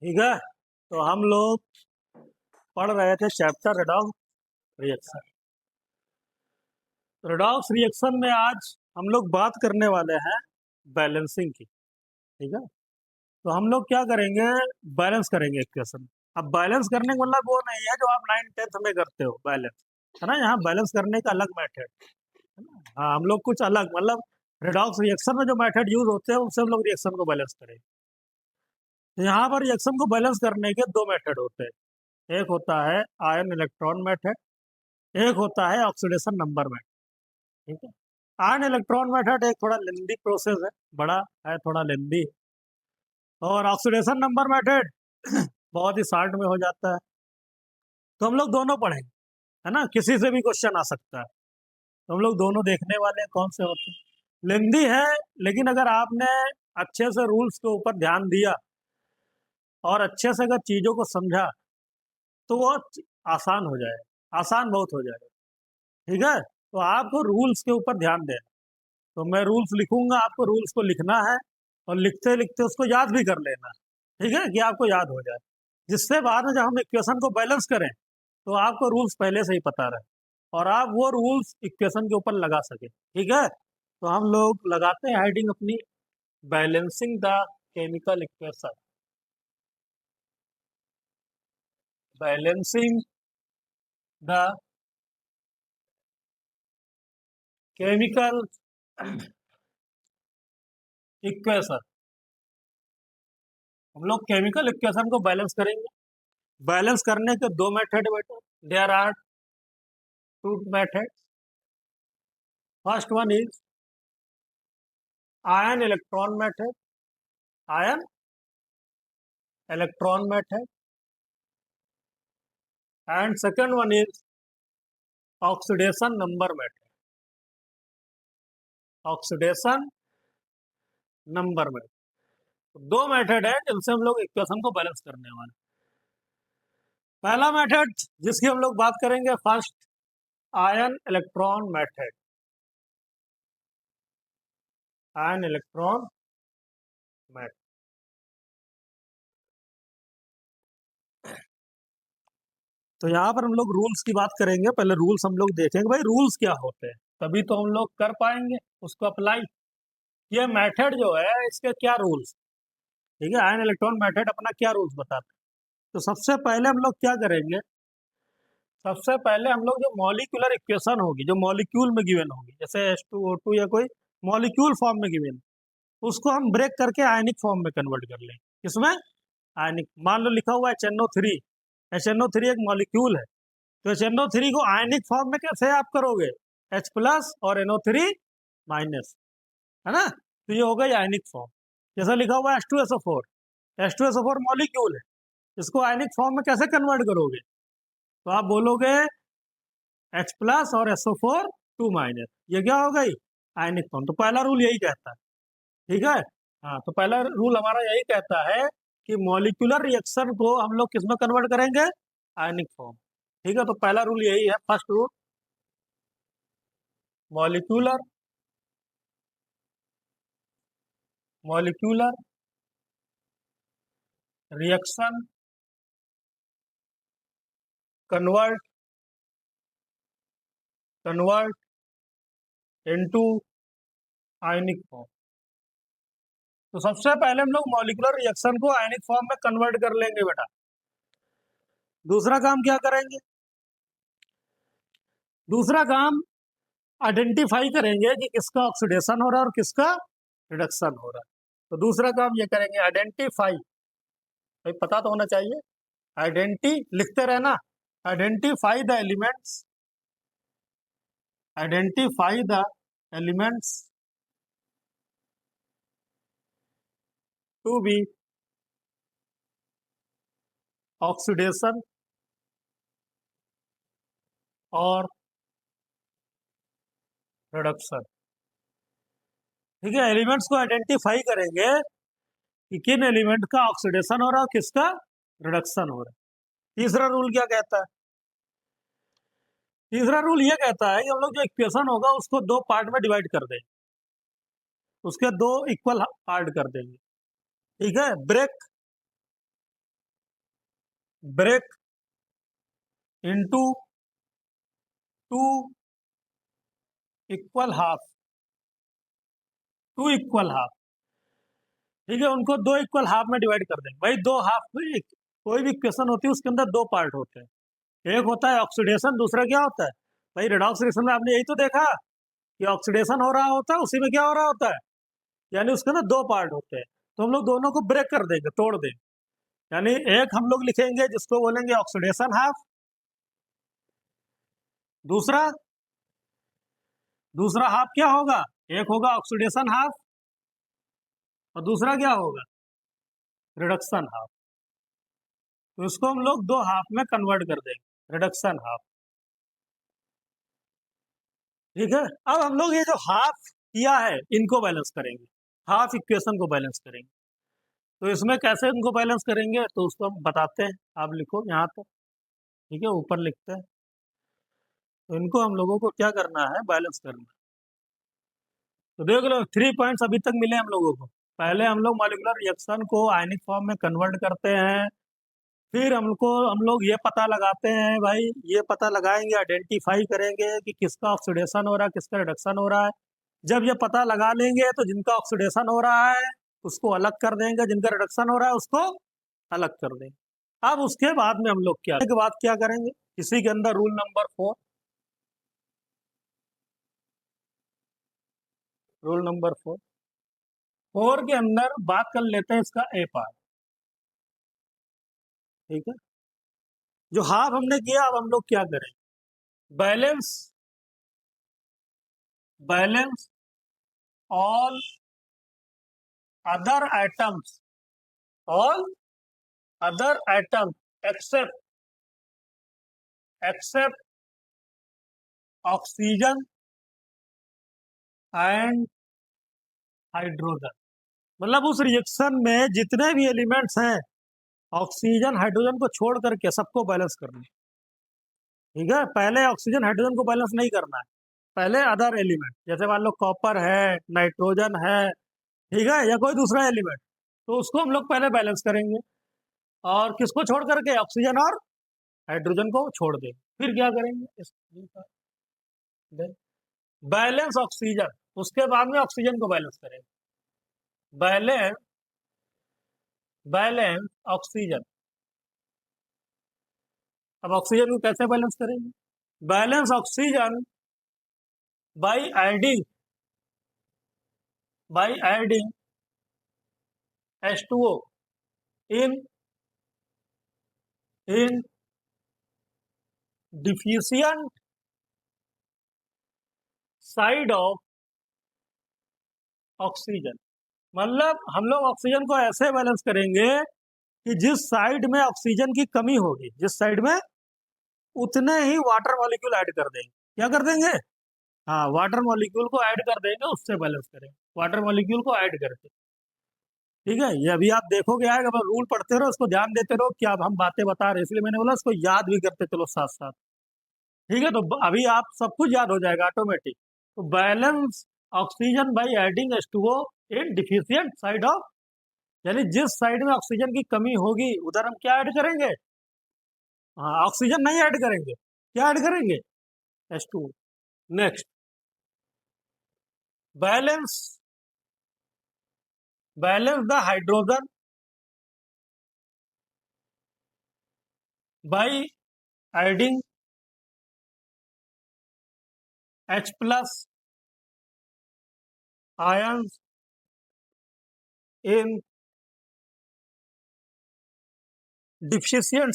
ठीक है। तो हम लोग पढ़ रहे थे chapter redox reaction. Redox reaction में आज हम लोग बात करने वाले हैं बैलेंसिंग की। ठीक है। तो हम लोग क्या करेंगे, बैलेंस करेंगे इक्वेशन। अब बैलेंस करने का मतलब वो नहीं है जो आप 9th-10th में करते हो बैलेंस, है ना। यहाँ बैलेंस करने का अलग मेथड है ना। हाँ, हम लोग कुछ अलग मतलब रेडॉक्स रिएक्शन में जो मेथड यूज होते हैं उससे हम लोग रिएक्शन को बैलेंस करेंगे। तो यहाँ पर रिएक्शन को बैलेंस करने के दो मेथड होते हैं। एक होता है आयन इलेक्ट्रॉन मेथड, एक होता है ऑक्सीडेशन नंबर मेथड। ठीक है। आयन इलेक्ट्रॉन मेथड एक थोड़ा लेंदी प्रोसेस है, बड़ा है, थोड़ा लेंदी। और ऑक्सीडेशन नंबर मेथड बहुत ही शॉर्ट में हो जाता है। तो हम लोग दोनों पढ़ेंगे, है ना। किसी से भी क्वेश्चन आ सकता है, तो हम लोग दोनों देखने वाले हैं कौन से होते हैं। लेंदी है, लेकिन अगर आपने अच्छे से रूल्स के ऊपर ध्यान दिया और अच्छे से अगर चीज़ों को समझा तो वो आसान हो जाए, आसान बहुत हो जाए। ठीक है। तो आपको रूल्स के ऊपर ध्यान देना। तो मैं रूल्स लिखूंगा, आपको रूल्स को लिखना है और लिखते लिखते उसको याद भी कर लेना है। ठीक है, कि आपको याद हो जाए, जिससे बाद में जब हम इक्वेशन को बैलेंस करें तो आपको रूल्स पहले से ही पता रहे और आप वो रूल्स इक्वेशन के ऊपर लगा सके। ठीक है। तो हम लोग लगाते हैं हेडिंग अपनी, balancing the chemical equation. Balancing the chemical equation. हम लोग केमिकल इक्वेशन को बैलेंस करेंगे। बैलेंस करने के दो मेथड बेटा, there are two method. First one is ion electron method, ion electron method, and second one is oxidation number method, oxidation number method. दो method है जिनसे हम लोग इक्वेशन को बैलेंस करने वाले। पहला मेथड जिसकी हम लोग बात करेंगे, first ion electron method, ion electron method. तो यहाँ पर हम लोग रूल्स की बात करेंगे। पहले रूल्स हम लोग देखेंगे, भाई रूल्स क्या होते हैं, तभी तो हम लोग कर पाएंगे उसको अप्लाई। ये मेथड जो है इसके क्या रूल्स। ठीक है, आयन इलेक्ट्रॉन मेथड अपना क्या रूल्स बताते हैं। तो सबसे पहले हम लोग क्या करेंगे, सबसे पहले हम लोग जो मॉलिक्यूलर इक्वेशन होगी, जो मॉलिक्यूल में गिवन होगी, जैसे H2O2 या कोई मॉलिक्यूल फॉर्म में गिवन, उसको हम ब्रेक करके आयनिक फॉर्म में कन्वर्ट कर लेंगे। किसमें? आयनिक। मान लो लिखा हुआ है HNO3, HNO3 एक मॉलिक्यूल है, तो HNO3 को आयनिक फॉर्म में कैसे आप करोगे, H प्लस और NO3 माइनस, है ना। तो ये हो गई आयनिक फॉर्म। जैसा लिखा हुआ है H2SO4, H2SO4 मॉलिक्यूल है, इसको आयनिक फॉर्म में कैसे कन्वर्ट करोगे, तो आप बोलोगे H प्लस और SO4 2 माइनस, ये क्या हो गई, आयनिक फॉर्म। तो पहला रूल यही कहता है। ठीक है। हाँ, तो पहला रूल हमारा यही कहता है कि मॉलिक्यूलर रिएक्शन को हम लोग किसमें कन्वर्ट करेंगे, आयनिक फॉर्म। ठीक है। तो पहला रूल यही है, first rule, molecular molecular reaction convert convert into ionic form. तो सबसे पहले हम लोग मॉलिक्यूलर रिएक्शन को आयनिक फॉर्म में कन्वर्ट कर लेंगे बेटा। दूसरा काम क्या करेंगे, दूसरा काम आइडेंटिफाई करेंगे कि किसका ऑक्सीडेशन हो रहा है और किसका रिडक्शन हो रहा है। तो दूसरा काम ये करेंगे, आइडेंटिफाई, भाई पता तो होना चाहिए, लिखते रहना, identify the elements, identify the elements to be oxidation और रिडक्शन। ठीक है, एलिमेंट्स को आइडेंटिफाई करेंगे कि किन एलिमेंट का ऑक्सीडेशन हो रहा है, किसका रिडक्शन हो रहा है। तीसरा रूल क्या कहता है, तीसरा रूल ये कहता है कि हम लोग जो इक्वेशन होगा उसको दो पार्ट में डिवाइड कर देंगे, उसके दो इक्वल पार्ट कर देंगे। ठीक है, break break into two equal half, two equal half, ठीक है। उनको दो इक्वल हाफ में डिवाइड कर देंगे। भाई दो हाफ में कोई भी इक्वेशन होती है उसके अंदर दो पार्ट होते हैं, एक होता है ऑक्सीडेशन, दूसरा क्या होता है भाई रेडॉक्स रिएक्शन में आपने यही तो देखा कि ऑक्सीडेशन हो रहा होता है, उसी में क्या हो रहा होता है, यानी उसके अंदर दो पार्ट होते हैं। तो हम लोग दोनों को ब्रेक कर देंगे, तोड़ देंगे। यानी एक हम लोग लिखेंगे जिसको बोलेंगे ऑक्सीडेशन हाफ, दूसरा दूसरा हाफ क्या होगा, एक होगा ऑक्सीडेशन हाफ और दूसरा क्या होगा रिडक्शन हाफ। तो इसको हम लोग दो हाफ में कन्वर्ट कर देंगे, रिडक्शन हाफ, ठीक है। अब हम लोग ये जो हाफ किया है इनको बैलेंस करेंगे, हाफ इक्वेशन को बैलेंस करेंगे। तो इसमें कैसे इनको बैलेंस करेंगे तो उसको हम बताते हैं, आप लिखो यहाँ तक, ठीक है, ऊपर लिखते हैं। तो इनको हम लोगों को क्या करना है, बैलेंस करना है। तो देख लो 3 पॉइंट्स अभी तक मिले हम लोगों को। पहले हम लोग मॉलिक्यूलर रिएक्शन को आयनिक फॉर्म में कन्वर्ट करते हैं, फिर हम लोग ये पता लगाते हैं, भाई ये पता लगाएंगे, आइडेंटिफाई करेंगे कि किसका ऑक्सीडेशन हो रहा है किसका रिडक्शन हो रहा है। जब ये पता लगा लेंगे तो जिनका ऑक्सीडेशन हो रहा है उसको अलग कर देंगे, जिनका रिडक्शन हो रहा है उसको अलग कर देंगे। अब उसके बाद में हम लोग क्या करेंगे, इसी के अंदर रूल नंबर 4, रूल नंबर 4 के अंदर बात कर लेते हैं इसका ए पार्ट, ठीक है। जो हाफ हमने किया, अब हम लोग क्या करें, balance balance all other items, all other item except except oxygen and hydrogen. मतलब उस रिएक्शन में जितने भी एलिमेंट्स हैं ऑक्सीजन हाइड्रोजन को छोड़ करके सबको बैलेंस करना है, ठीक है। पहले ऑक्सीजन हाइड्रोजन को बैलेंस नहीं करना है, पहले अदर एलिमेंट, जैसे मान लो कॉपर है, नाइट्रोजन है, ठीक है, या कोई दूसरा एलिमेंट, तो उसको हम लोग पहले बैलेंस करेंगे। और किसको छोड़ करके, ऑक्सीजन और हाइड्रोजन को छोड़ देंगे। फिर क्या करेंगे, बैलेंस ऑक्सीजन, उसके बाद में ऑक्सीजन को बैलेंस करेंगे। Balance balance oxygen. अब ऑक्सीजन को कैसे बैलेंस करेंगे, balance oxygen by adding H2O in deficient side of oxygen. मतलब हम लोग ऑक्सीजन को ऐसे बैलेंस करेंगे कि जिस साइड में ऑक्सीजन की कमी होगी, जिस साइड में, उतने ही वाटर मॉलिक्यूल ऐड कर देंगे। क्या कर देंगे, हाँ वाटर मॉलिक्यूल को ऐड कर देंगे, उससे बैलेंस करेंगे, वाटर मॉलिक्यूल को ऐड करके, ठीक है। ये अभी आप देखोगे आएगा, अगर रूल पढ़ते रहो, उसको ध्यान देते रहो, क्या हम बातें बता रहे हैं, इसलिए मैंने बोला उसको याद भी करते चलो साथ साथ, ठीक है। तो अभी आप सब कुछ याद हो जाएगा ऑटोमेटिक। तो balance oxygen by adding H2O in deficient side of, यानी जिस साइड में ऑक्सीजन की कमी होगी उधर हम क्या ऐड करेंगे, हाँ ऑक्सीजन नहीं ऐड करेंगे, क्या ऐड करेंगे, H2O। Next, balance the hydrogen by adding H plus ions in deficient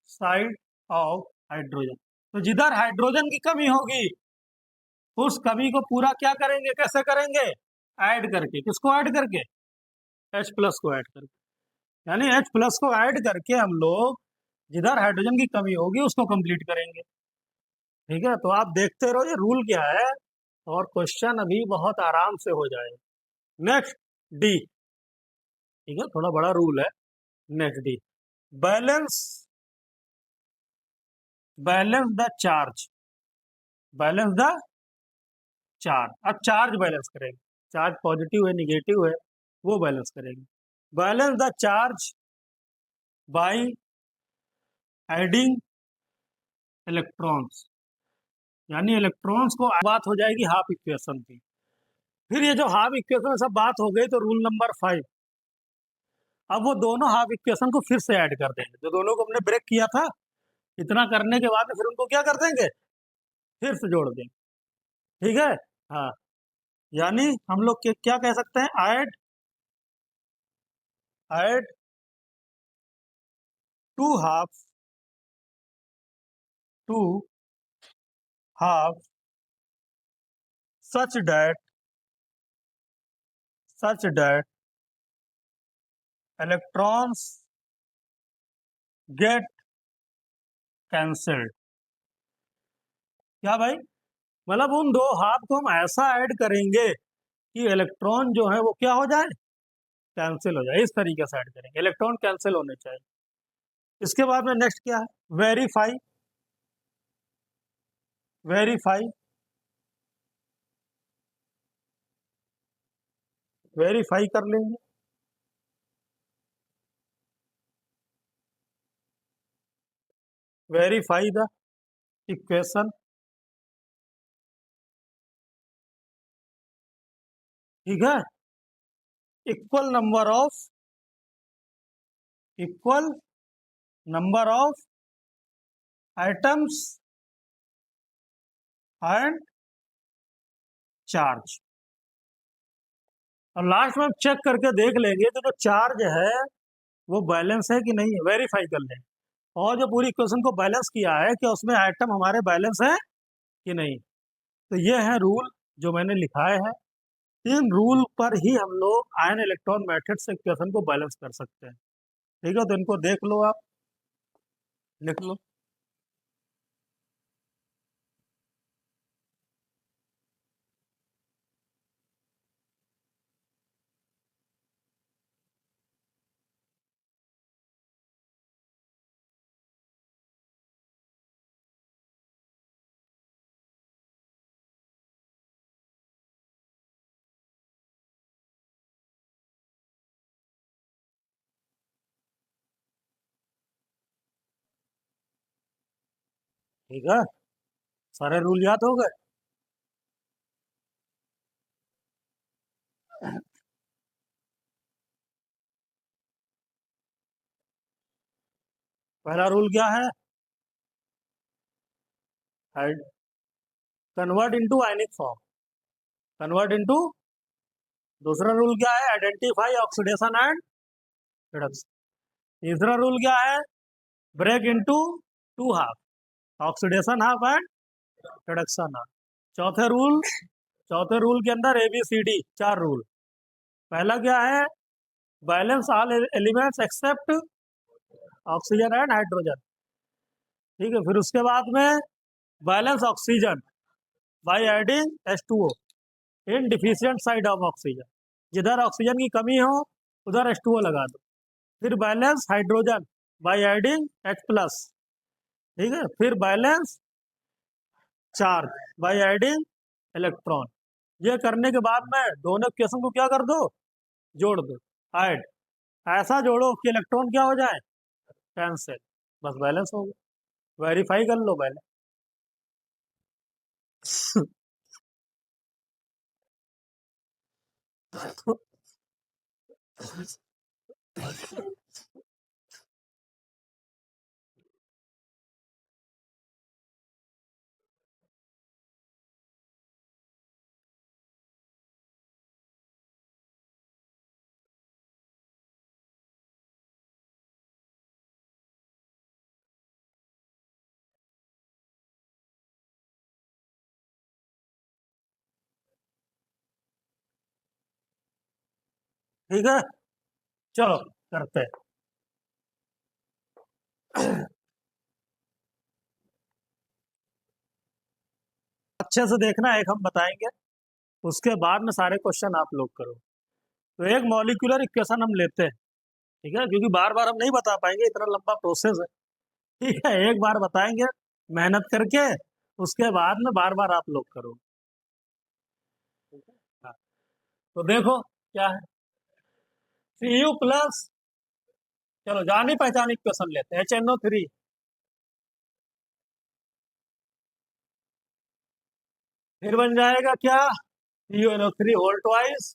side of hydrogen. तो जिधर हाइड्रोजन की कमी होगी उस कमी को पूरा क्या करेंगे, कैसे करेंगे, ऐड करके, किसको ऐड करके, H प्लस को ऐड करके। यानी H प्लस को ऐड करके हम लोग जिधर हाइड्रोजन की कमी होगी उसको कंप्लीट करेंगे, ठीक है। तो आप देखते रहो ये रूल क्या है, और क्वेश्चन अभी बहुत आराम से हो जाएगा। नेक्स्ट डी, ठीक है, थोड़ा बड़ा रूल है। Next D, balance the charge, balance the charge. अब चार्ज बैलेंस करेंगे, चार्ज पॉजिटिव है निगेटिव है वो बैलेंस करेंगे। Balance the charge by adding electrons, यानी इलेक्ट्रॉन्स को बात हो जाएगी हाफ इक्वेशन की। फिर ये जो हाफ इक्वेशन सब बात हो गई तो रूल नंबर 5, अब वो दोनों हाफ इक्वेशन को फिर से ऐड कर देंगे, जो दोनों को हमने ब्रेक किया था। इतना करने के बाद में फिर उनको क्या कर देंगे, फिर से जोड़ देंगे। ठीक है, हाँ, यानी हम लोग क्या कह सकते हैं, add add two half two half such that electrons get cancelled। क्या भाई, मतलब उन दो हाफ को हम ऐसा ऐड करेंगे कि इलेक्ट्रॉन जो है वो क्या हो जाए, कैंसिल हो जाए। इस तरीके से ऐड करेंगे, इलेक्ट्रॉन कैंसिल होने चाहिए। इसके बाद में नेक्स्ट क्या है, वेरीफाई। वेरीफाई वेरीफाई कर लेंगे। वेरीफाई द इक्वेशन, ठीक है, equal number of atoms and charge. और लास्ट में हम चेक करके देख लेंगे तो जो चार्ज है वो बैलेंस है कि नहीं है, वेरीफाई कर लेंगे। और जो पूरी इक्वेशन को बैलेंस किया है कि उसमें आइटम हमारे बैलेंस है कि नहीं। तो ये है रूल जो मैंने लिखाए हैं। इन रूल पर ही हम लोग आयन इलेक्ट्रॉन मेथड से इक्वेशन को बैलेंस कर सकते हैं। ठीक है, तो इनको देख लो, आप लिख लो। ठीक है, सारे रूल याद हो गए। पहला रूल क्या है, convert into ionic form, convert into. दूसरा रूल क्या है, आइडेंटिफाई ऑक्सीडेशन एंड रिडक्शन। तीसरा रूल क्या है, break into two half, oxidation half and reduction half. चौथे रूल के अंदर ABCD 4 रूल। पहला क्या है, balance all elements except oxygen and hydrogen. ठीक है, फिर उसके बाद में balance oxygen by adding H2O in deficient side of oxygen. जिधर ऑक्सीजन की कमी हो उधर H2O लगा दो। फिर balance hydrogen by adding H+। ठीक है, फिर balance charge by adding electron. ये करने के बाद में दोनों इक्वेशन को क्या कर दो, जोड़ दो, ऐड। ऐसा जोड़ो कि इलेक्ट्रॉन क्या हो जाए, कैंसिल, बस बैलेंस हो गया। वेरीफाई कर लो पहले। ठीक है, चलो करते हैं। अच्छे से देखना, एक हम बताएंगे, उसके बाद में सारे क्वेश्चन आप लोग करो। तो एक मॉलिक्यूलर इक्वेशन हम लेते हैं, ठीक है, क्योंकि बार बार हम नहीं बता पाएंगे, इतना लंबा प्रोसेस है। ठीक है, एक बार बताएंगे मेहनत करके, उसके बाद में बार बार आप लोग करो। हाँ, तो देखो क्या है, Cu प्लस, चलो जानी पहचानी इक्वेशन लेते हैं, HNO3, फिर बन जाएगा क्या, CuNO3 होल ट्वाइस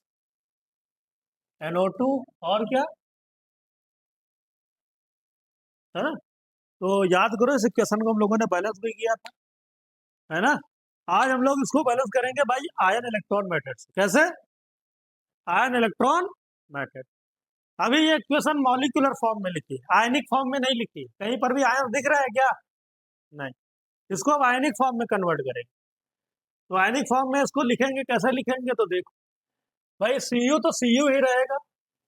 NO2, और क्या है ना। तो याद करो इस इक्वेशन को हम लोगों ने बैलेंस भी किया था, है ना। आज हम लोग इसको बैलेंस करेंगे भाई आयन इलेक्ट्रॉन मेथड से। कैसे, आयन इलेक्ट्रॉन मेथड। अभी ये इक्वेशन मॉलिक्यूलर फॉर्म में लिखी है, आयनिक फॉर्म में नहीं लिखी। कहीं पर भी आयन दिख रहा है क्या, नहीं। इसको अब आयनिक फॉर्म में कन्वर्ट करेंगे। तो आयनिक फॉर्म में इसको लिखेंगे, कैसे लिखेंगे, तो देखो भाई Cu तो Cu ही रहेगा,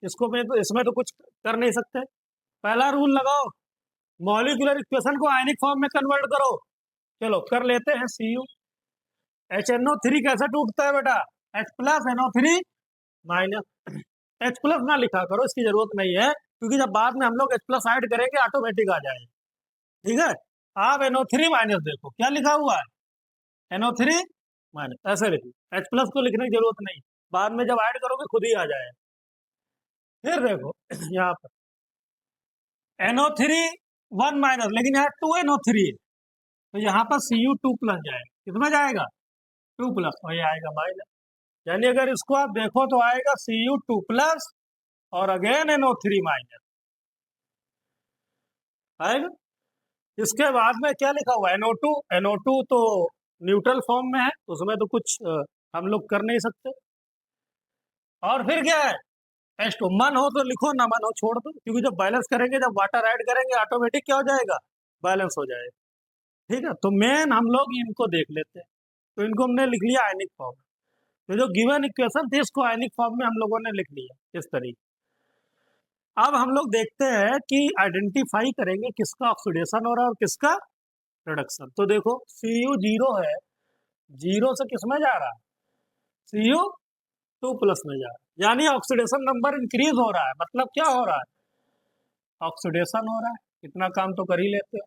इसको में तो इसमें तो कुछ कर नहीं सकते। पहला रूल लगाओ, मॉलिक्यूलर इक्वेशन को आयनिक फॉर्म में कन्वर्ट करो। चलो कर लेते हैं। Cu, HNO3 कैसे टूटता है बेटा, H plus NO3 minus. H plus ना लिखा करो, इसकी जरूरत नहीं है, क्योंकि जब बाद में हम लोग H प्लस ऐड करेंगे ऑटोमेटिक आ जाएगा, ठीक है। आप NO3 माइनस देखो क्या लिखा हुआ है, NO3 माइनस, ऐसे लिखो। H प्लस को लिखने की जरूरत नहीं, बाद में जब ऐड करोगे खुद ही आ जाएगा। फिर देखो यहाँ पर NO3 1 माइनस, लेकिन यहाँ 2NO3 है, तो यहाँ पर Cu2 प्लस जाएगा। कितना जाएगा, 2 प्लस, और ये आएगा माइनस। यानी अगर इसको आप देखो तो आएगा Cu2 प्लस और अगेन NO3 माइनस आएगा। इसके बाद में क्या लिखा हुआ है, NO2। NO2 तो न्यूट्रल फॉर्म में है, उसमें तो कुछ हम लोग कर नहीं सकते। और फिर क्या है, टेस्ट मन हो तो लिखो, ना मन हो छोड़ दो, क्योंकि जब बैलेंस करेंगे, जब वाटर ऐड करेंगे, ऑटोमेटिक क्या हो जाएगा, बैलेंस हो जाएगा, ठीक है। तो मेन हम लोग इनको देख लेते हैं। तो इनको हमने लिख लिया आयनिक फॉर्म। तो जो गिवन इक्वेशन थी इसको आयनिक फॉर्म में हम लोगों ने लिख लिया इस तरीके। अब हम लोग देखते हैं कि आइडेंटिफाई करेंगे किसका ऑक्सीडेशन हो रहा है और किसका रिडक्शन। तो देखो Cu 0 है, जीरो से किस में जा रहा है, Cu2 प्लस में जा रहा है, यानी ऑक्सीडेशन नंबर इंक्रीज हो रहा है। मतलब क्या हो रहा है, ऑक्सीडेशन हो रहा है। इतना काम तो कर ही लेते हो।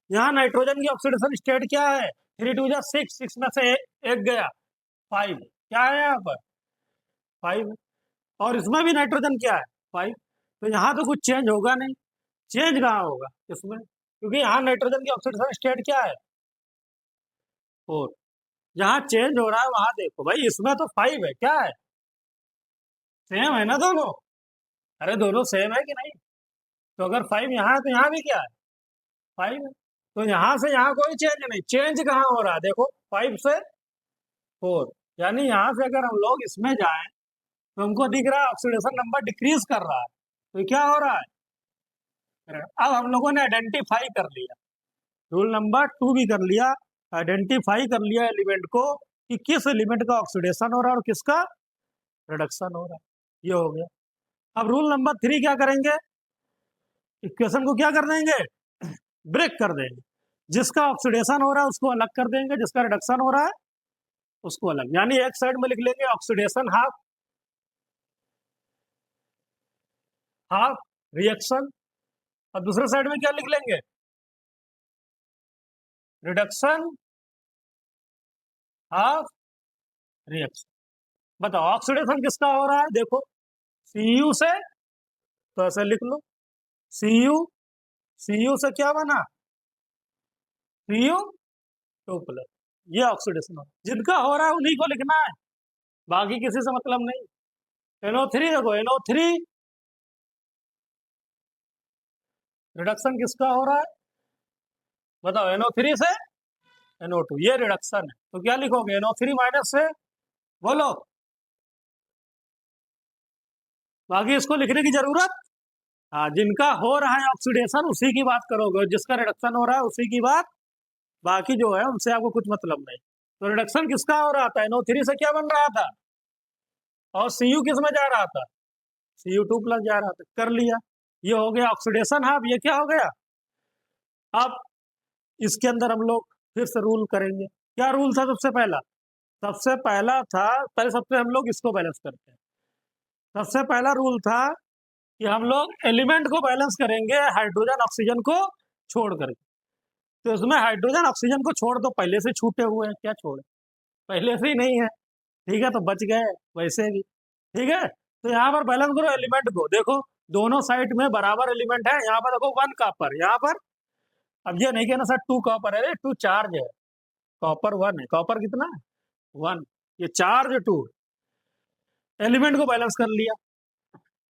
यहाँ नाइट्रोजन की ऑक्सीडेशन स्टेट क्या है, 3 2 जा 6, 6 में से एक गया 5, क्या है यहाँ पर 5, और इसमें भी नाइट्रोजन क्या है 5। तो यहाँ तो कुछ चेंज होगा नहीं, चेंज कहाँ होगा इसमें, क्योंकि यहाँ नाइट्रोजन की ऑक्सीडेशन स्टेट क्या है 4। जहाँ चेंज हो रहा है वहां देखो भाई, इसमें तो 5 है, क्या है, सेम है ना दोनों, अरे दोनों सेम है कि नहीं। तो अगर 5 यहाँ है तो यहाँ भी क्या है 5 है। तो यहाँ से यहाँ कोई चेंज नहीं, चेंज कहाँ हो रहा है देखो 5 से 4, यानी यहाँ से अगर हम लोग इसमें जाएं तो हमको दिख रहा है ऑक्सीडेशन नंबर डिक्रीज कर रहा है। तो क्या हो रहा है, अब हम लोगों ने आइडेंटिफाई कर लिया, रूल नंबर 2 भी कर लिया, आइडेंटिफाई कर लिया एलिमेंट को कि किस एलिमेंट का ऑक्सीडेशन हो रहा है और किसका रिडक्शन हो रहा है। ये हो गया। अब रूल नंबर 3 क्या करेंगे, इक्वेशन को क्या कर देंगे, ब्रेक कर देंगे। जिसका ऑक्सीडेशन हो रहा है उसको अलग कर देंगे, जिसका रिडक्शन हो रहा है उसको अलग। यानी एक साइड में लिख लेंगे ऑक्सीडेशन हाफ, हाफ रिएक्शन, और दूसरे साइड में क्या लिख लेंगे, रिडक्शन हाफ रिएक्शन। बताओ ऑक्सीडेशन किसका हो रहा है, देखो Cu से, तो ऐसे लिख लो Cu, Cu से क्या बना, Cu2 प्लस, ये ऑक्सीडेशन हो, जिनका हो रहा है उन्हीं को लिखना है, बाकी किसी से मतलब नहीं। NO3 देखो, NO3 रिडक्शन किसका हो रहा है, बताओ NO3 से NO2, ये रिडक्शन है। तो क्या लिखोगे, NO3 माइनस से, बोलो, बाकी इसको लिखने की जरूरत, हाँ, जिनका हो रहा है ऑक्सीडेशन उसी की बात करोगे, जिसका रिडक्शन हो रहा है उसी की बात, बाकी जो है उनसे आपको कुछ मतलब नहीं। तो रिडक्शन किसका हो रहा था, NO3 से क्या बन रहा था, और Cu किस में जा रहा था, Cu2 प्लस जा रहा था, कर लिया। ये हो गया ऑक्सीडेशन हाफ, ये क्या हो गया। अब इसके अंदर हम लोग फिर से रूल करेंगे। क्या रूल था सबसे पहला, सबसे पहला था, पहले सबसे हम लोग इसको बैलेंस करते हैं। सबसे पहला रूल था कि हम लोग एलिमेंट को बैलेंस करेंगे हाइड्रोजन ऑक्सीजन को छोड़ करके। तो इसमें हाइड्रोजन ऑक्सीजन को छोड़ दो, पहले से छूटे हुए हैं, क्या छोड़े, पहले से ही नहीं है, ठीक है, तो बच गए वैसे भी, ठीक है। तो यहाँ पर बैलेंस करो एलिमेंट को, देखो दोनों साइड में बराबर एलिमेंट है। यहाँ पर देखो 1 कॉपर, यहाँ पर अब ये नहीं कहना सर 2 कॉपर है, 2 चार्ज है, कॉपर 1 है, कॉपर कितना है 1, ये चार्ज 2, एलिमेंट को बैलेंस कर लिया,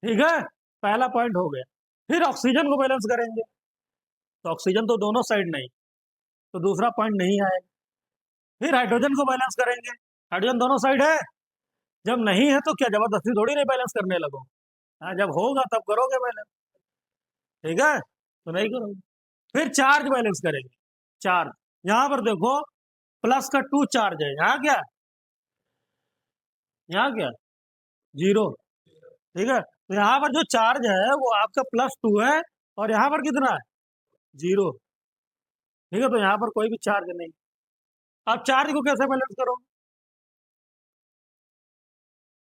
ठीक है, पहला पॉइंट हो गया। फिर ऑक्सीजन को बैलेंस करेंगे, तो ऑक्सीजन तो दोनों साइड नहीं, तो दूसरा पॉइंट नहीं आएगा। फिर हाइड्रोजन को बैलेंस करेंगे, हाइड्रोजन दोनों साइड है, जब नहीं है तो क्या जबरदस्ती थोड़ी नहीं बैलेंस करने लगो, हाँ जब होगा तब करोगे बैलेंस, ठीक है, तो नहीं करोगे। फिर चार्ज बैलेंस करेंगे, चार्ज यहाँ पर देखो प्लस का 2 चार्ज है, यहाँ क्या 0, ठीक है, तो यहाँ पर जो चार्ज है वो आपका +2 है, और यहाँ पर कितना है 0, ठीक है, तो यहाँ पर कोई भी चार्ज नहीं। अब चार्ज को कैसे बैलेंस करो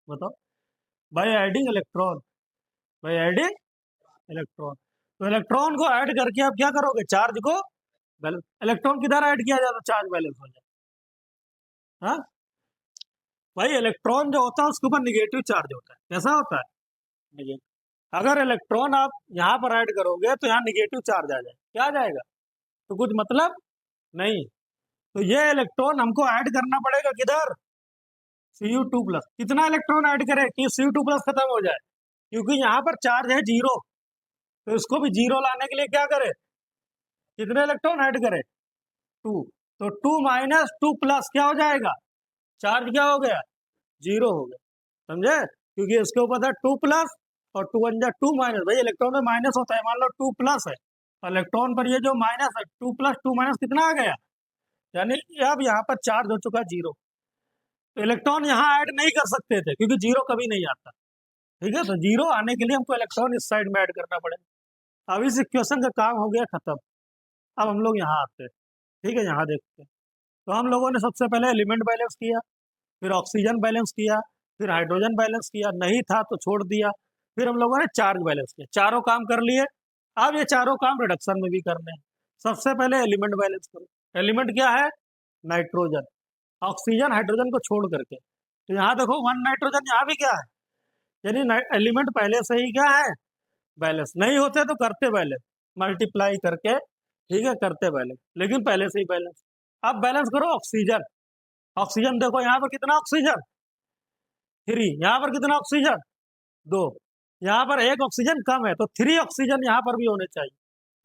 बताओ, by adding electron, by adding electron, तो इलेक्ट्रॉन को ऐड करके आप क्या करोगे, चार्ज को बैलेंस, इलेक्ट्रॉन किधर ऐड किया जाए तो चार्ज बैलेंस हो जाए, हाँ भाई इलेक्ट्रॉन जो होता है उसके ऊपर निगेटिव चार्ज होता है, कैसा होता है निगेटिव, अगर इलेक्ट्रॉन आप यहाँ पर ऐड करोगे तो यहाँ निगेटिव चार्ज आ जाए, क्या आ जाएगा, तो कुछ मतलब नहीं, तो ये इलेक्ट्रॉन हमको ऐड करना पड़ेगा किधर, Cu2+, कितना इलेक्ट्रॉन ऐड करें कि Cu2+ खत्म हो जाए, क्योंकि यहाँ पर चार्ज है 0, तो इसको भी 0 लाने के लिए क्या करें, कितने इलेक्ट्रॉन ऐड करें 2, तो 2 - 2+ क्या हो जाएगा, चार्ज क्या हो गया 0 हो गया, समझे, क्योंकि इसके ऊपर था 2+ और 2 1 जा 2 माइनस, भाई इलेक्ट्रॉन में माइनस होता है, मान लो 2+ है, इलेक्ट्रॉन पर ये जो माइनस है 2+, 2 - कितना आ गया, यानी अब यहाँ पर चार्ज हो चुका 0, तो इलेक्ट्रॉन यहाँ ऐड नहीं कर सकते थे क्योंकि 0 कभी नहीं आता, ठीक है, तो 0 आने के लिए हमको इलेक्ट्रॉन इस साइड में ऐड करना पड़ेगा। अब इस इक्वेशन का काम हो गया खत्म, अब हम लोग यहाँ आते हैं, ठीक है, यहाँ देखते हैं, तो हम लोगों ने सबसे पहले एलिमेंट बैलेंस किया, फिर ऑक्सीजन बैलेंस किया, फिर हाइड्रोजन बैलेंस किया, नहीं था तो छोड़ दिया, फिर हम लोगों ने चार्ज बैलेंस किया, चारों काम कर लिए। अब ये चारों काम रिडक्शन में भी करने हैं। सबसे पहले एलिमेंट बैलेंस करो, एलिमेंट क्या है नाइट्रोजन, ऑक्सीजन हाइड्रोजन को छोड़ करके, तो यहाँ देखो 1 नाइट्रोजन, यहाँ भी क्या है, यानी एलिमेंट पहले से ही क्या है बैलेंस, नहीं होते तो करते बैलेंस, मल्टीप्लाई करके, ठीक है, करते बैलेंस, लेकिन पहले से ही बैलेंस। अब बैलेंस करो ऑक्सीजन, ऑक्सीजन देखो यहाँ पर कितना ऑक्सीजन 3, यहाँ पर कितना ऑक्सीजन 2, यहाँ पर एक ऑक्सीजन कम है तो 3 ऑक्सीजन यहाँ पर भी होने चाहिए,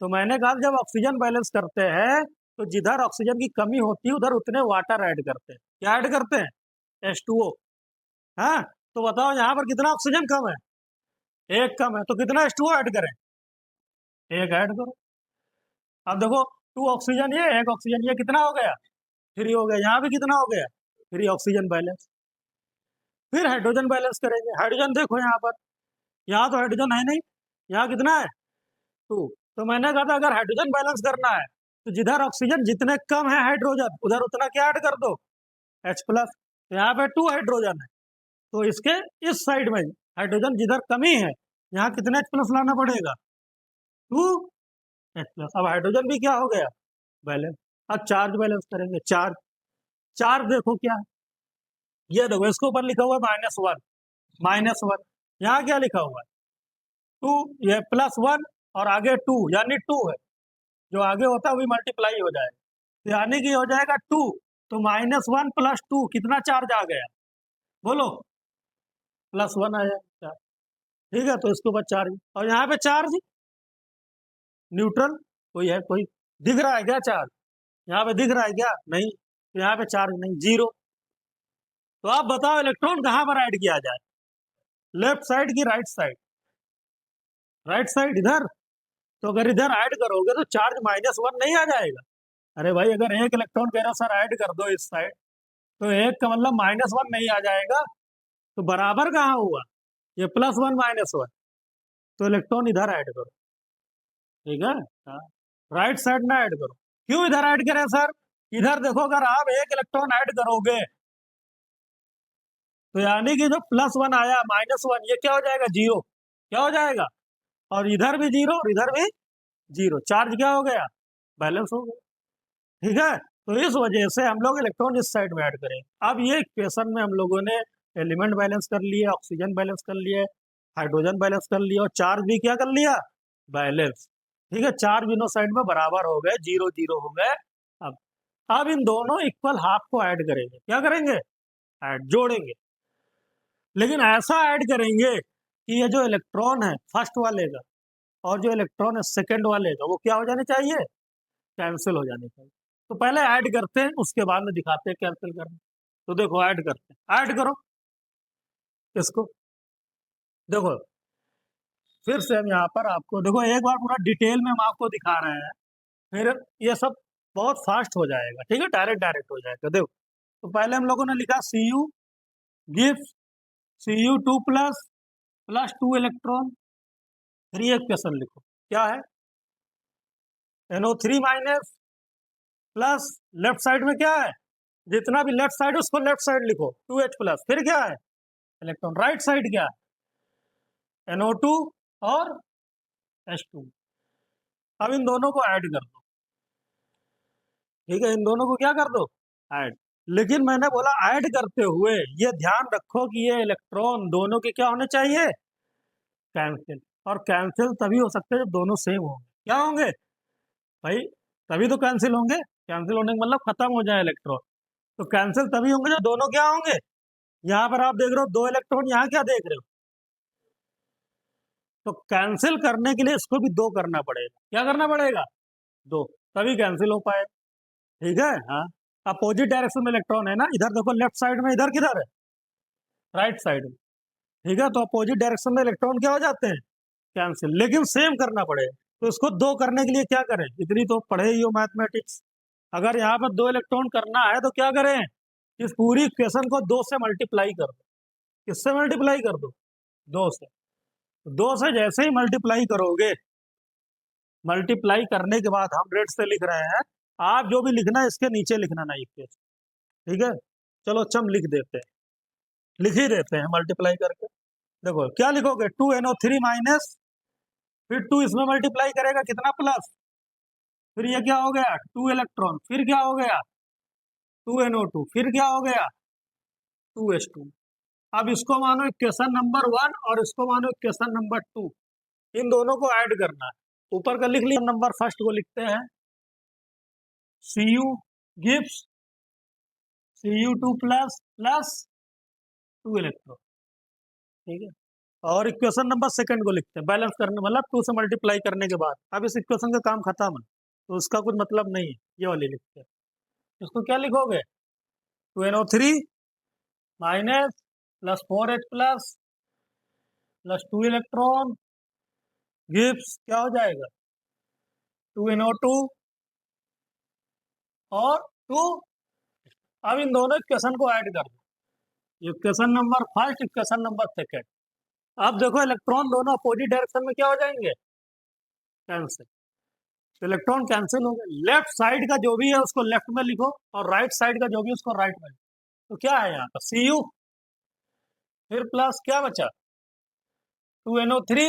तो मैंने कहा जब ऑक्सीजन बैलेंस करते हैं तो जिधर ऑक्सीजन की कमी होती है उधर उतने वाटर ऐड करते हैं, क्या ऐड करते हैं H2O, हाँ, तो बताओ यहाँ पर कितना ऑक्सीजन कम है, एक कम है, तो कितना H2O ऐड करें, एक ऐड करो। अब देखो 2 ऑक्सीजन ये, एक ऑक्सीजन ये, कितना हो गया 3 हो गया, यहाँ भी कितना हो गया 3 ऑक्सीजन बैलेंस। फिर हाइड्रोजन बैलेंस करेंगे, हाइड्रोजन देखो यहाँ पर, यहाँ तो हाइड्रोजन है नहीं, यहाँ कितना है 2, तो मैंने कहा था अगर हाइड्रोजन बैलेंस करना है तो जिधर ऑक्सीजन जितने कम है हाइड्रोजन उधर उतना क्या ऐड कर दो H+, तो यहाँ पे 2 हाइड्रोजन है, तो इसके इस साइड में हाइड्रोजन जिधर कमी है यहाँ कितने H+ लाना पड़ेगा 2H+, अब हाइड्रोजन भी क्या हो गया बैलेंस। अब चार्ज बैलेंस करेंगे, चार्ज, चार्ज देखो क्या है, ये देखो इसके ऊपर लिखा हुआ है -1, यहाँ क्या लिखा हुआ है 2, ये +1 और आगे 2 यानी 2 है, जो आगे होता है वही मल्टीप्लाई हो जाएगा, तो यानी कि हो जाएगा 2, तो -1 + 2 कितना चार्ज आ गया बोलो +1 आया चार्ज, ठीक है, तो इसके ऊपर चार्ज, और यहाँ पे चार्ज न्यूट्रल कोई है, कोई दिख रहा है क्या चार्ज, यहाँ पे दिख रहा है क्या नहीं, तो यहाँ पे चार्ज नहीं 0, तो आप बताओ इलेक्ट्रॉन कहाँ पर ऐड किया जाए, लेफ्ट साइड की राइट साइड, राइट साइड इधर, तो अगर इधर ऐड करोगे तो चार्ज -1 नहीं आ जाएगा, अरे भाई अगर एक इलेक्ट्रॉन कह रहा सर ऐड कर दो इस साइड, तो एक का मतलब -1 नहीं आ जाएगा, तो बराबर कहाँ हुआ ये +1 -1, तो इलेक्ट्रॉन इधर ऐड करो, ठीक है, हाँ, राइट साइड में ऐड करो, क्यों इधर ऐड करें सर, इधर देखो अगर आप एक इलेक्ट्रॉन ऐड करोगे तो यानी कि जो +1 आया -1 ये क्या हो जाएगा 0, क्या हो जाएगा, और इधर भी 0 और इधर भी 0, चार्ज क्या हो गया बैलेंस हो गया, ठीक है, तो इस वजह से हम लोग इलेक्ट्रॉन इस साइड में ऐड करें। अब ये इक्वेशन में हम लोगों ने एलिमेंट बैलेंस कर लिए, ऑक्सीजन बैलेंस कर लिए, हाइड्रोजन बैलेंस कर लिया और चार्ज भी क्या कर लिया, बैलेंस। ठीक है, चार्ज दोनों साइड में बराबर हो गए, 0 0 हो गए। अब अब इन दोनों इक्वल हाफ को ऐड करेंगे, क्या करेंगे, ऐड, जोड़ेंगे। लेकिन ऐसा ऐड करेंगे कि ये जो इलेक्ट्रॉन है फर्स्ट वाले का और जो इलेक्ट्रॉन है सेकंड वाले का, वो क्या हो जाने चाहिए, कैंसिल हो जाने चाहिए। तो पहले ऐड करते हैं, उसके बाद में दिखाते हैं कैंसिल करना। तो देखो ऐड करते हैं, ऐड करो इसको। देखो फिर से हम यहाँ पर आपको देखो एक बार पूरा डिटेल में हम आपको दिखा रहे हैं, फिर ये सब बहुत फास्ट हो जाएगा। ठीक है, डायरेक्ट डायरेक्ट हो जाएगा। देखो तो पहले हम लोगों ने लिखा Cu gives Cu2 plus 2 electron. फिर ये क्वेश्चन लिखो क्या है, NO3 minus plus left side में क्या है, जितना भी लेफ्ट साइड उसको लेफ्ट साइड लिखो, 2H प्लस। फिर क्या है, इलेक्ट्रॉन। राइट साइड क्या है, NO2 और H2। अब इन दोनों को ऐड कर दो। ठीक है, इन दोनों को क्या कर दो, ऐड। लेकिन मैंने बोला ऐड करते हुए ये ध्यान रखो कि ये इलेक्ट्रॉन दोनों के क्या होने चाहिए, कैंसिल। और कैंसिल तभी हो सकते हैं जब दोनों सेम होंगे। क्या होंगे भाई, तभी तो कैंसिल होंगे। कैंसिल होने का मतलब खत्म हो जाए इलेक्ट्रॉन। तो कैंसिल तभी होंगे जब दोनों क्या होंगे, यहाँ पर आप देख रहे हो 2 इलेक्ट्रॉन, यहाँ क्या देख रहे हो। तो कैंसिल करने के लिए इसको भी 2 करना पड़ेगा। क्या करना पड़ेगा, 2, तभी कैंसिल हो पाए। ठीक है, हाँ। अपोजिट डायरेक्शन में इलेक्ट्रॉन है ना, इधर देखो लेफ्ट साइड में, इधर किधर है, राइट साइड में। ठीक है, तो अपोजिट डायरेक्शन में इलेक्ट्रॉन क्या हो जाते हैं, कैंसिल। लेकिन सेम करना पड़ेगा। तो इसको 2 करने के लिए क्या करें, इतनी तो पढ़े ही हो मैथमेटिक्स। अगर यहाँ पर 2 इलेक्ट्रॉन करना है तो क्या करें, इस पूरी इक्वेशन को 2 से मल्टीप्लाई कर दो। किससे मल्टीप्लाई कर दो, 2 से। 2 से जैसे ही मल्टीप्लाई करोगे, मल्टीप्लाई करने के बाद हम रेट से लिख रहे हैं, आप जो भी लिखना है इसके नीचे लिखना ना इक्वेशन। ठीक है, चलो अच्छा हम लिख देते हैं, लिख ही देते हैं मल्टीप्लाई करके। देखो क्या लिखोगे, 2NO3 माइनस, फिर 2 इसमें मल्टीप्लाई करेगा कितना, प्लस। फिर ये क्या हो गया, 2 इलेक्ट्रॉन। फिर क्या हो गया, 2NO2। फिर क्या हो गया, 2H2। अब इसको मानो इक्वेशन नंबर 1 और इसको मानो इक्वेशन नंबर 2। इन दोनों को ऐड करना है। ऊपर का लिख लिया, नंबर फर्स्ट को लिखते हैं Cu gives Cu2 plus plus 2 electron. ठीक है, और इक्वेशन नंबर सेकंड को लिखते हैं, बैलेंस करने मतलब 2 से मल्टीप्लाई करने के बाद। अब इस इक्वेशन का काम खत्म है, तो उसका कुछ मतलब नहीं है, ये वाली लिखते हैं। इसको क्या लिखोगे, 2NO3 minus plus 4H plus plus 2 electron gives क्या हो जाएगा, 2NO2 और 2। अब इन दोनों इक्वेशन को ऐड कर दो, equation number first, equation number second. अब देखो इलेक्ट्रॉन दोनों अपोजिट डायरेक्शन में क्या हो जाएंगे, कैंसिल। तो इलेक्ट्रॉन कैंसिल हो गए। लेफ्ट साइड का जो भी है उसको लेफ्ट में लिखो और राइट साइड का जो भी है उसको राइट में लिखो। तो क्या है यहाँ पर, Cu, फिर प्लस क्या बचा, 2NO3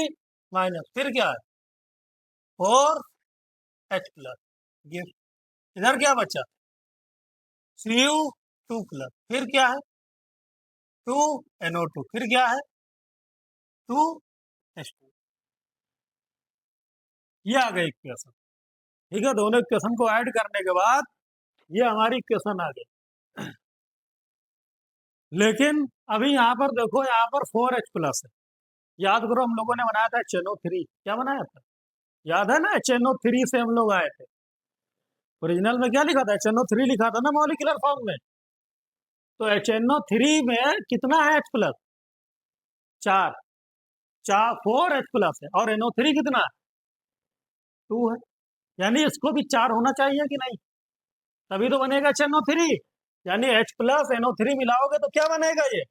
माइनस, फिर क्या है 4H प्लस, ये इधर क्या बचा, Cu2 प्लस, फिर क्या है 2NO2, फिर क्या है 2H2। ये आ गई इक्वेशन। ठीक है, दोनों इक्वेशन को ऐड करने के बाद ये हमारी इक्वेशन आ गई। लेकिन अभी यहाँ पर देखो, यहाँ पर 4H प्लस है। याद करो हम लोगों ने बनाया था HNO3, क्या बनाया था, याद है ना, HNO3 से हम लोग आए थे। ओरिजिनल में क्या लिखा था, HNO3 लिखा था ना मॉलिक्यूलर फॉर्म में। तो HNO3 में कितना है H प्लस, 4, 4 4H प्लस है, और NO3 कितना है, 2 है। यानी इसको भी 4 होना चाहिए कि नहीं, तभी तो बनेगा HNO3। यानी H प्लस NO3 मिलाओगे तो क्या बनेगा ये।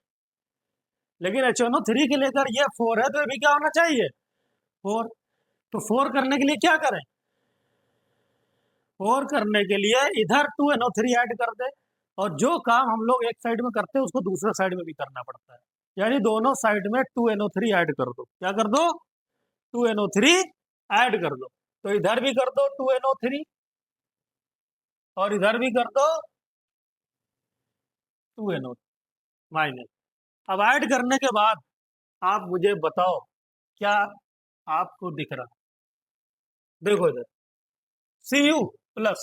लेकिन HNO3 के लेकर ये 4 है, तो ये भी क्या होना चाहिए, 4। तो 4 करने के लिए क्या करें, 4 करने के लिए इधर 2NO3 ऐड कर दे। और जो काम हम लोग एक साइड में करते हैं उसको दूसरे साइड में भी करना पड़ता है। यानी दोनों साइड में 2NO3 ऐड कर दो। क्या कर दो, 2NO3 ऐड कर दो। तो इधर भी कर दो 2NO3 और इधर भी कर दो 2NO माइनस। अब ऐड करने के बाद आप मुझे बताओ क्या आपको दिख रहा? देखो इधर Cu प्लस,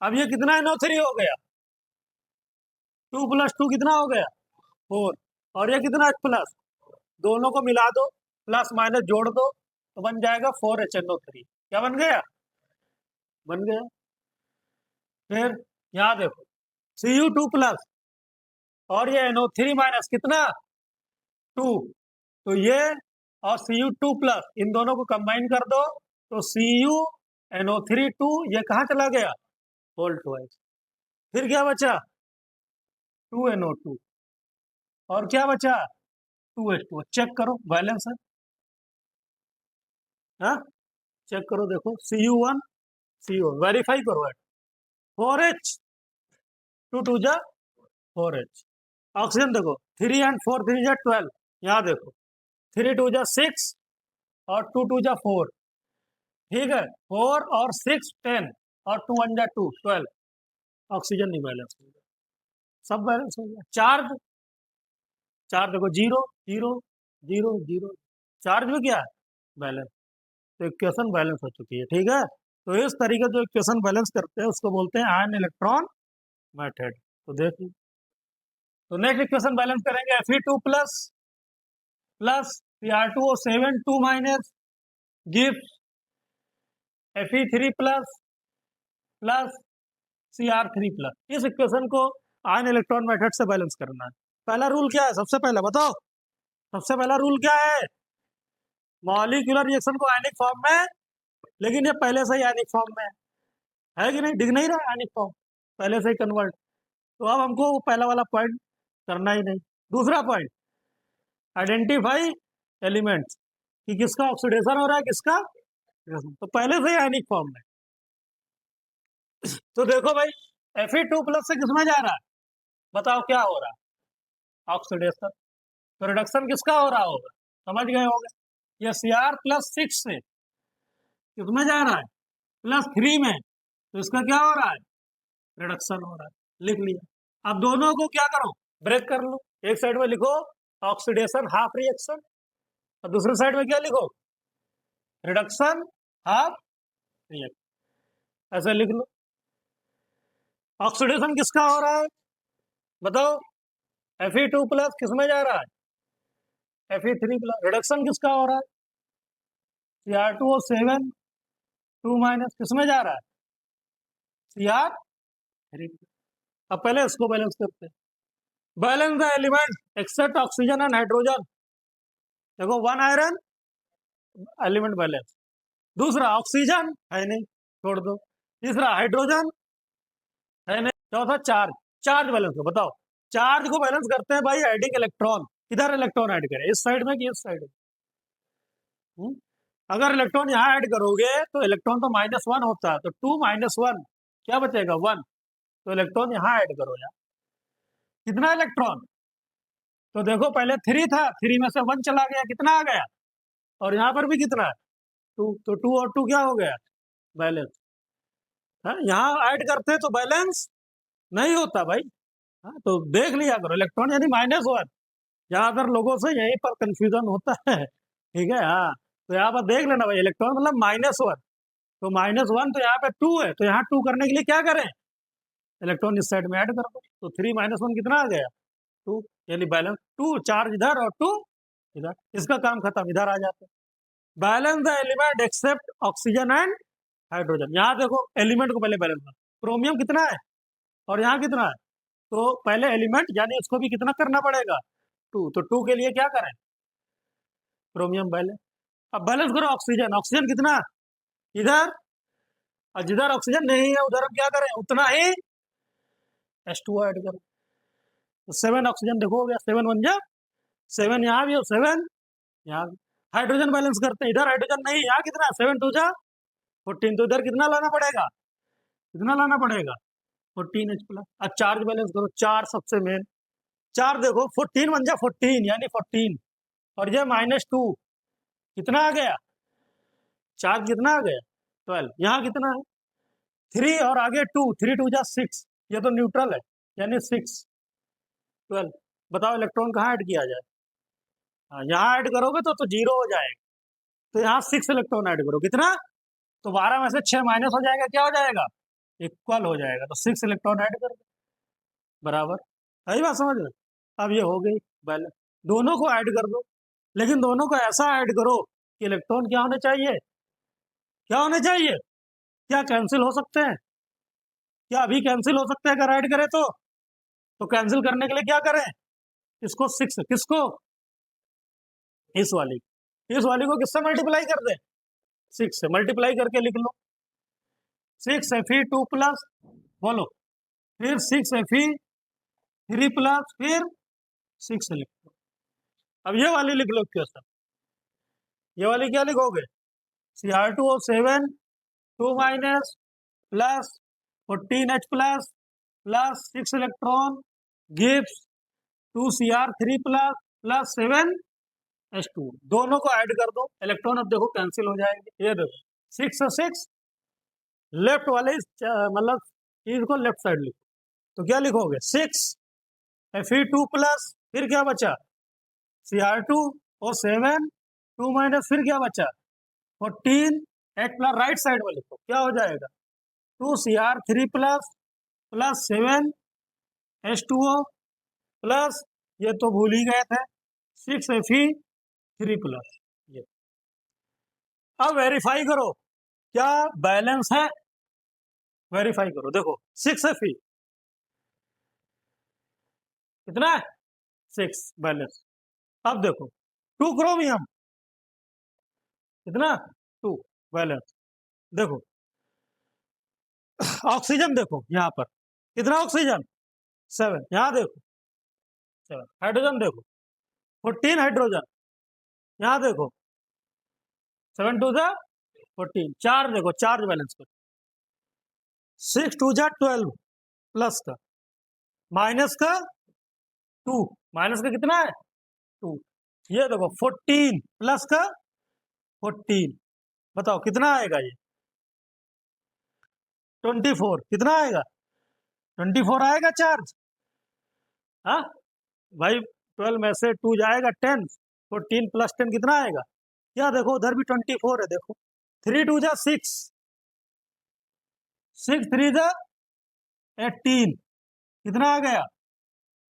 अब ये कितना NO3 हो गया? 2 + 2 कितना हो गया? 4। और ये कितना H प्लस? दोनों को मिला दो, प्लस माइनस जोड़ दो तो बन जाएगा 4HNO3। क्या बन गया? बन गया। फिर यहाँ देखो Cu2 प्लस और ये NO3 माइनस कितना? 2। तो ये और Cu2 प्लस इन दोनों को कंबाइन कर दो तो CuNO3 2 ये कहाँ चला गया? Whole twice. फिर क्या बचा? 2NO2 और क्या बचा? 2H2। चेक करो बैलेंस है। हाँ चेक करो, देखो Cu1 Cu1 वेरीफाई करो। 4H 2 2 जा 4H। ऑक्सीजन देखो 3 and 4 3 जा 12। यहाँ देखो 3 2 जा 6 और 2 2 जा 4। ठीक है, 4 और 6 10 और 2 1 जा 2 12। ऑक्सीजन नहीं बैलेंस हो गया, सब बैलेंस हो गया। चार्ज, चार्ज देखो 0 0 0 0, चार्ज में क्या है? बैलेंस। तो इक्वेशन बैलेंस हो चुकी है। ठीक है, तो इस तरीके जो इक्वेशन बैलेंस करते हैं उसको बोलते हैं आयन इलेक्ट्रॉन मेथड। तो देखिए, तो नेक्स्ट इक्वेशन बैलेंस करेंगे Fe2 plus plus Cr2O7 2 minus gives Fe3 plus plus Cr3 plus. इस इक्वेशन को आयन इलेक्ट्रॉन मेथड से बैलेंस करना है। पहला रूल क्या है? सबसे पहला बताओ, सबसे पहला रूल क्या है? मॉलिक्यूलर रिएक्शन को आयनिक फॉर्म में, लेकिन ये पहले से ही आयनिक फॉर्म में है कि नहीं? दिख नहीं रहा आयनिक फॉर्म, पहले से ही कन्वर्ट। तो अब हमको वो पहला वाला पॉइंट करना ही नहीं। दूसरा पॉइंट, आइडेंटिफाई एलिमेंट्स कि किसका ऑक्सीडेशन हो रहा है, किसका reduction। तो पहले से ही आयनिक फॉर्म में। तो देखो भाई Fe2 प्लस से किसमें जा रहा है? बताओ क्या हो रहा है? ऑक्सीडेशन। तो रिडक्शन किसका हो रहा होगा? समझ गए होंगे। ये Cr+6 से किसमें जा रहा है? +3 में। तो इसका क्या हो रहा है? रिडक्शन हो रहा है। लिख लिया। अब दोनों को क्या करो? ब्रेक कर लो। एक साइड में लिखो ऑक्सीडेशन हाफ रिएक्शन और दूसरे साइड में क्या लिखो? Reduction half reaction. ऐसे लिख लो। ऑक्सीडेशन किसका हो रहा है बताओ? Fe2 प्लस किसमें जा रहा है? Fe3 plus. रिडक्शन किसका हो रहा है? Cr2O7 2 माइनस किसमें जा रहा है? Cr3। अब पहले इसको बैलेंस करते हैं। Balance the element except oxygen and hydrogen. देखो 1 आयरन एलिमेंट बैलेंस, दूसरा ऑक्सीजन है नहीं, छोड़ दो, तीसरा हाइड्रोजन है नहीं, चौथा चार्ज। चार्ज बैलेंस को बताओ। चार्ज को बैलेंस करते हैं भाई एडिंग इलेक्ट्रॉन। किधर इलेक्ट्रॉन ऐड करें, इस साइड में कि इस साइड में? अगर इलेक्ट्रॉन यहाँ ऐड करोगे तो इलेक्ट्रॉन तो -1 होता है, तो 2 - 1 क्या बचेगा? 1। तो इलेक्ट्रॉन यहाँ ऐड करो यार। कितना इलेक्ट्रॉन? तो देखो पहले 3 था, 3 में से 1 चला गया, कितना आ गया? और यहाँ पर भी कितना है? 2। तो 2 और 2 क्या हो गया? बैलेंस। यहाँ ऐड करते तो बैलेंस नहीं होता भाई। तो देख लिया करो, इलेक्ट्रॉन यानी -1। ज्यादातर लोगों से यहीं पर कंफ्यूजन होता है। ठीक है, हाँ। तो यहाँ पर देख लेना भाई, इलेक्ट्रॉन मतलब -1। तो -1 तो यहाँ पे 2 है, तो यहाँ 2 करने के लिए क्या करें? इलेक्ट्रॉन इस साइड में ऐड कर दो। तो 3 - 1 कितना आ गया? 2। यानी बैलेंस 2, चार्ज इधर और 2 इधर। इसका काम खत्म, इधर आ जाते। Balance the element except oxygen and hydrogen. यहाँ देखो एलिमेंट को पहले बैलेंस कर। क्रोमियम कितना है और यहाँ कितना है? तो पहले एलिमेंट यानी उसको भी कितना करना पड़ेगा? 2। तो 2 के लिए क्या करें? Chromium balance. अब बैलेंस करो ऑक्सीजन। ऑक्सीजन कितना? इधर। और जिधर ऑक्सीजन नहीं है उधर हम क्या करें? उतना ही H2O ऐड करो। तो 7 ऑक्सीजन देखो हो गया, 7 1 जा 7, यहाँ भी हो 7, यहाँ भी। हाइड्रोजन बैलेंस करते हैं, इधर हाइड्रोजन नहीं, यहाँ कितना? 7 2 जा 14। तो इधर कितना लाना पड़ेगा? कितना लाना पड़ेगा? 14H plus. अब चार्ज बैलेंस करो। चार्ज सबसे मेन। चार्ज देखो 14 1 जा 14 यानी 14 और ये -2 कितना आ गया? चार्ज कितना आ गया? 12। यहाँ कितना है? 3 और आगे 2, 3 2 जा 6, ये तो न्यूट्रल है यानी 6 12। बताओ इलेक्ट्रॉन कहाँ ऐड किया जाए? हाँ, यहाँ ऐड करोगे तो 0 हो जाएगा। तो यहाँ 6 इलेक्ट्रॉन ऐड करो, कितना? तो 12 में से 6 माइनस हो जाएगा, क्या हो जाएगा? इक्वल हो जाएगा। तो 6 इलेक्ट्रॉन ऐड कर दो, बराबर। सही बात समझ रहे? अब ये हो गई बैलेंस। दोनों को ऐड कर दो, लेकिन दोनों को ऐसा ऐड करो कि इलेक्ट्रॉन क्या होने चाहिए? क्या होने चाहिए? क्या कैंसिल हो सकते हैं? क्या अभी कैंसिल हो सकते हैं अगर ऐड करें तो कैंसिल करने के लिए क्या करें? इसको 6, किसको? इस वाली को किससे मल्टीप्लाई कर दें? 6 से मल्टीप्लाई करके लिख लो। 6Fe2 प्लस, बोलो, फिर 6Fe3 प्लस, फिर 6 लिख लो। अब ये वाली लिख लो क्वेश्चन। ये वाली क्या लिखोगे? Cr2O7 2 minus plus 14H plus plus 6 electron gives 2Cr3 plus plus 7H2। दोनों को ऐड कर दो, इलेक्ट्रॉन अब देखो कैंसिल हो जाएंगे। ये देखो 6 और 6, लेफ्ट वाले मतलब इसको लेफ्ट साइड लिखो। तो क्या लिखोगे? 6Fe2 प्लस, फिर क्या बचा? Cr2 और 7 2 माइनस, फिर क्या बचा? 14H प्लस, राइट साइड में लिखो, क्या हो जाएगा? 2Cr3 plus plus 7H2O plus, ये तो भूल ही गए थे, 6Fe3 प्लस। ये अब वेरीफाई करो क्या बैलेंस है? वेरीफाई करो, देखो 6Fe कितना है? 6 बैलेंस। अब देखो 2 क्रोमियम कितना? 2 बैलेंस। देखो ऑक्सीजन, देखो यहाँ पर कितना ऑक्सीजन? 7। यहाँ देखो 7। हाइड्रोजन देखो 14 हाइड्रोजन। यहाँ देखो 7 2 जा 14। चार्ज देखो, चार्ज बैलेंस करो, 6 2 जा 12 प्लस का माइनस का 2, माइनस का कितना है? 2। ये देखो 14 प्लस का 14, बताओ कितना आएगा? ये 24, कितना आएगा? 24 आएगा चार्ज। हाँ भाई, 12 में से 2 जाएगा 10, 14 प्लस 10 कितना आएगा? क्या देखो उधर भी 24 है, देखो 3 2 जा 6, 6 3 जा 18, कितना आ गया?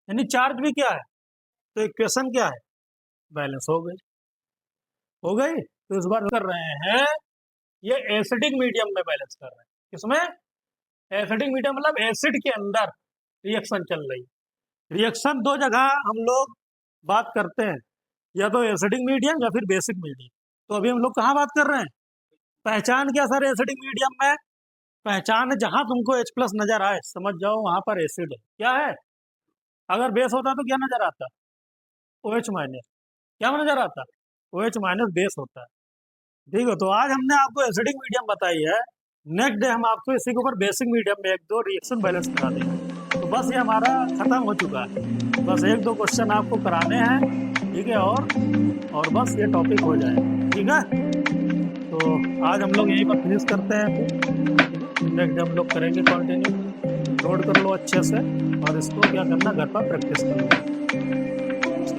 यानी चार्ज भी क्या है? तो इक्वेशन क्या है? बैलेंस हो गई। हो गई। तो इस बार कर रहे हैं ये एसिडिक मीडियम में बैलेंस कर रहे हैं। किसमें? एसिडिक मीडियम, मतलब एसिड के अंदर रिएक्शन चल रही है। रिएक्शन दो जगह हम लोग बात करते हैं, या तो एसिडिक मीडियम या फिर बेसिक मीडियम। तो अभी हम लोग कहाँ बात कर रहे हैं? पहचान क्या सर एसिडिक मीडियम में? पहचान है जहां तुमको H प्लस नजर आए, समझ जाओ वहां पर एसिड है। क्या है? अगर बेस होता तो क्या नजर आता? OH minus. क्या नजर आता? OH माइनस बेस होता है। ठीक है, तो आज हमने आपको एसिडिक मीडियम बताई है। नेक्स्ट डे हम आपको इसी के ऊपर बेसिक मीडियम में 1-2 रिएक्शन बैलेंस करा देंगे। तो बस ये हमारा खत्म हो चुका है। बस 1-2 क्वेश्चन आपको कराने हैं, ठीक है, और बस ये टॉपिक हो जाए, ठीक है। तो आज हम लोग यहीं पर फिनिश करते हैं, फिर नेक्स्ट डे हम लोग करेंगे कंटिन्यू। नोट कर लो अच्छे से, और इसको क्या करना, घर पर प्रैक्टिस करना।